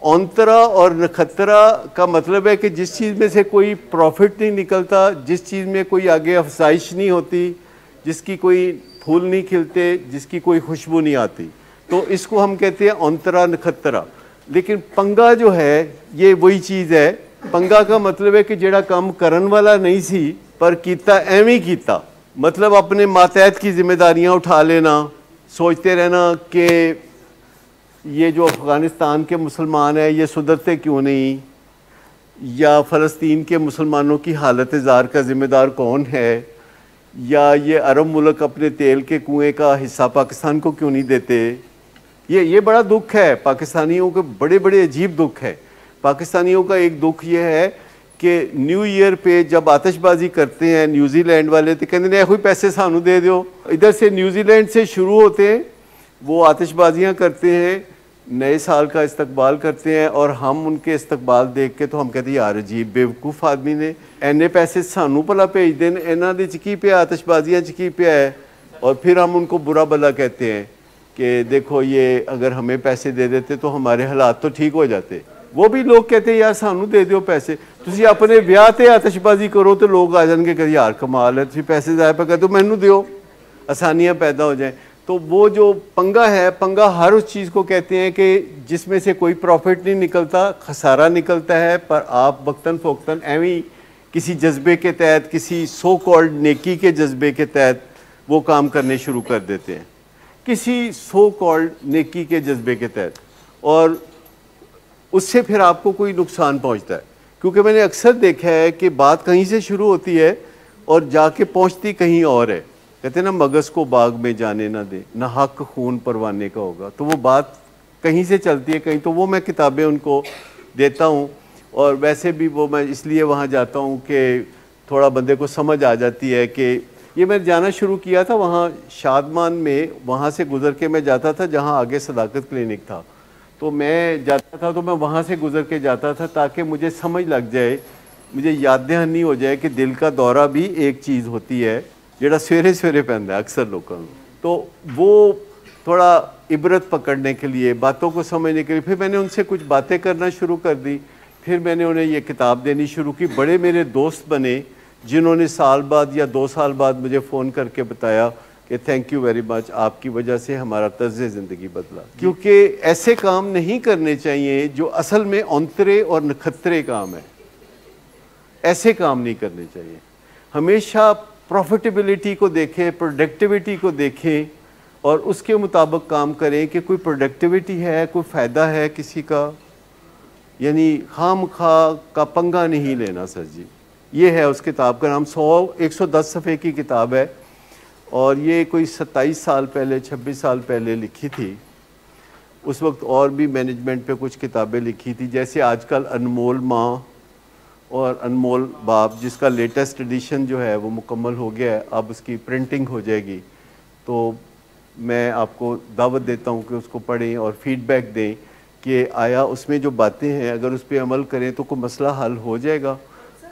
औंतरा और नखत्रा का मतलब है कि जिस चीज़ में से कोई प्रॉफिट नहीं निकलता, जिस चीज़ में कोई आगे अफजाइश नहीं होती, जिसकी कोई फूल नहीं खिलते, जिसकी कोई खुशबू नहीं आती, तो इसको हम कहते हैं औंतरा नखत्रा। लेकिन पंगा जो है ये वही चीज़ है। पंगा का मतलब है कि जेड़ा काम करन वाला नहीं सी पर कीता एवं ही कीता, मतलब अपने मातहत की जिम्मेदारियां उठा लेना, सोचते रहना कि ये जो अफ़गानिस्तान के मुसलमान हैं ये सुधरते क्यों नहीं, या फ़लस्तीन के मुसलमानों की हालत ज़ार का ज़िम्मेदार कौन है, या ये अरब मुल्क अपने तेल के कुएं का हिस्सा पाकिस्तान को क्यों नहीं देते। ये बड़ा दुख है पाकिस्तानियों के, बड़े बड़े अजीब दुख है पाकिस्तानियों का। एक दुख ये है कि न्यू ईयर पे जब आतिशबाजी करते हैं न्यूजीलैंड वाले तो कहते हैं कोई पैसे सानू दे दो। इधर से न्यूजीलैंड से शुरू होते हैं, वो आतिशबाजियाँ करते हैं, नए साल का इस्तकबाल करते हैं, और हम उनके इस्तकबाल देख के तो हम कहते हैं यार अजीब बेवकूफ़ आदमी ने इन्ने पैसे सानू भला भेज देन, इन्हों दे च की पिया, आतिशबाजियाँ च की पिया है। और फिर हम उनको बुरा भला कहते हैं कि देखो ये अगर हमें पैसे दे देते तो हमारे हालात तो ठीक हो जाते। वो भी लोग कहते हैं यार सानू दे दो पैसे, तुसी अपने ब्याह ते आतिशबाजी करो तो लोग आ जाएंगे कि यार कमाल है, तुसी पैसे ज़ाया पे कहते हो मैनू दो, आसानियाँ पैदा हो जाएं। तो वो जो पंगा है, पंगा हर उस चीज़ को कहते हैं कि जिसमें से कोई प्रॉफिट नहीं निकलता, खसारा निकलता है, पर आप वक्तन फ़ोक्तन एवं किसी जज्बे के तहत, किसी सो कॉल्ड नेकी के जज्बे के तहत वो काम करने शुरू कर देते हैं, किसी सो कॉल्ड नेकी के जज्बे के तहत, और उससे फिर आपको कोई नुकसान पहुंचता है। क्योंकि मैंने अक्सर देखा है कि बात कहीं से शुरू होती है और जाके पहुंचती कहीं और है। कहते हैं ना मगज़ को बाग में जाने ना दे, ना हक खून परवाने का होगा। तो वो बात कहीं से चलती है कहीं, तो वो मैं किताबें उनको देता हूँ। और वैसे भी वो मैं इसलिए वहाँ जाता हूँ कि थोड़ा बंदे को समझ आ जाती है कि ये मैंने जाना शुरू किया था वहाँ शादमान में, वहाँ से गुज़र के मैं जाता था जहाँ आगे सदाकत क्लिनिक था, तो मैं जाता था तो मैं वहाँ से गुज़र के जाता था ताकि मुझे समझ लग जाए, मुझे याद दहानी हो जाए कि दिल का दौरा भी एक चीज़ होती है जेड़ा सवेरे सवेरे पैंदा है अक्सर लोगों को। तो वो थोड़ा इबरत पकड़ने के लिए, बातों को समझने के लिए फिर मैंने उनसे कुछ बातें करना शुरू कर दी। फिर मैंने उन्हें ये किताब देनी शुरू की। बड़े मेरे दोस्त बने जिन्होंने साल बाद या 2 साल बाद मुझे फ़ोन करके बताया कि थैंक यू वेरी मच, आपकी वजह से हमारा तर्ज़ ज़िंदगी बदला। क्योंकि ऐसे काम नहीं करने चाहिए जो असल में औंतरे और नखत्रे काम है, ऐसे काम नहीं करने चाहिए। हमेशा प्रॉफिटेबिलिटी को देखें, प्रोडक्टिविटी को देखें और उसके मुताबिक काम करें कि कोई प्रोडक्टिविटी है, कोई फ़ायदा है किसी का, यानी खाम खा का पंगा नहीं लेना सर जी। ये है उस किताब का नाम। 110 सफ़े की किताब है और ये कोई 27 साल पहले, 26 साल पहले लिखी थी। उस वक्त और भी मैनेजमेंट पे कुछ किताबें लिखी थी, जैसे आजकल अनमोल माँ और अनमोल बाप, जिसका लेटेस्ट एडिशन जो है वो मुकम्मल हो गया है, अब उसकी प्रिंटिंग हो जाएगी। तो मैं आपको दावत देता हूँ कि उसको पढ़ें और फीडबैक दें कि आया उसमें जो बातें हैं अगर उस पर अमल करें तो कोई मसला हल हो जाएगा।